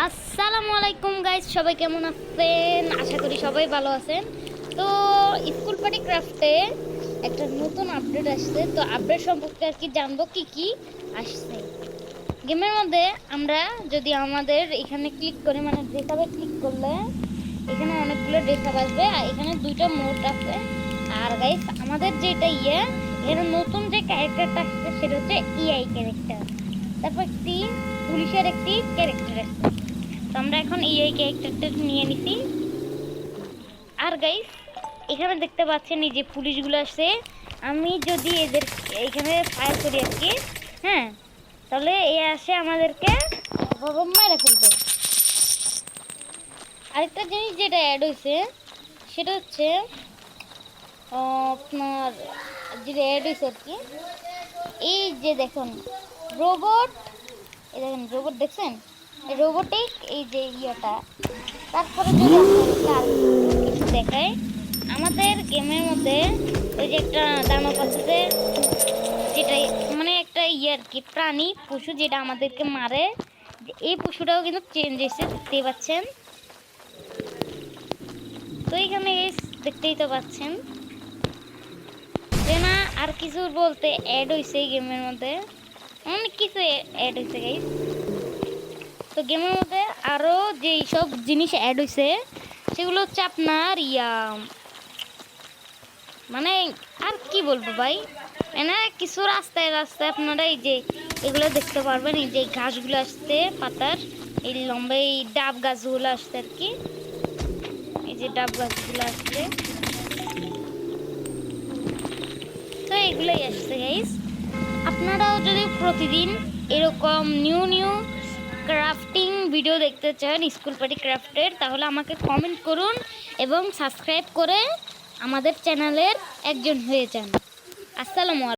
আসসালামু আলাইকুম গাইস, সবাই কেমন আছেন? আশা করি সবাই ভালো আছেন। তো স্কুল পার্টি ক্রাফটে একটা নতুন আপডেট আসছে। তো আপডেট সম্পর্কে আর কি জানবো কি কি আসছে গেমের মধ্যে। আমরা যদি আমাদের এখানে ক্লিক করি, মানে ড্রেসআপে ক্লিক করলে এখানে অনেকগুলো ড্রেসআপ আসবে, আর এখানে দুইটা মোড আছে। আর গাইস আমাদের যেটা এখানে নতুন যে ক্যারেক্টারটা আসছে সেটা হচ্ছে ইআই ক্যারেক্টার। তারপর একটি পুলিশের একটি ক্যারেক্টার আছে। তো আমরা এখন এই ক্যারেক্টারটা নিয়ে নিছি। আর গাইস এখানে দেখতে পাচ্ছেন এই যে পুলিশগুলো আসছে। আমি যদি এদের এখানে ফায়ার করি আর কি, হ্যাঁ, তাহলে এ আসে আমাদেরকে মেরে ফেলবে। আরেকটা জিনিস যেটা অ্যাড হয়েছে সেটা হচ্ছে আপনার যেটা অ্যাড হয়েছে আর কি, এই যে দেখুন রোবট, এই দেখেন রোবট দেখছেন, রোবোটিক এই যে ইয়েটা। তারপরে যদি আপনাদেরকে আর কিছু দেখায়, আমাদের গেমের মধ্যে ওই যে একটা দানব আছে যে, যেটা মানে একটা আর কি প্রাণী পশু যেটা আমাদেরকে মারে, এই পশুটাও কিন্তু চেঞ্জ হয়েছে, দেখতেই পাচ্ছেন। তো এখানে দেখতেই তো পাচ্ছেন যে না আর কিছু বলতে অ্যাড হয়েছে এই গেমের মধ্যে, অনেক কিছু অ্যাড হয়েছে গাইস। তো গেমের মধ্যে আরও যেই সব জিনিস অ্যাড হয়েছে সেগুলো হচ্ছে আপনার মানে আর কি বলবো ভাই, মানে কিছু রাস্তায় রাস্তায় আপনারা এই যে এগুলো দেখতে পারবেন। এই যে ঘাসগুলো আসছে পাতার, এই লম্বা এই ডাব গাছগুলো আসছে আর কি, এই যে ডাব গাছগুলো আসছে। তো এগুলোই আসছে গাইস। আপনারাও যদি প্রতিদিন এরকম নিউ নিউ ক্রাফটিং ভিডিও দেখতে চান স্কুল পার্টি ক্রাফটের, তাহলে আমাকে কমেন্ট করুন এবং সাবস্ক্রাইব করে আমাদের চ্যানেলের একজন হয়ে যান। আসসালামু আলাইকুম।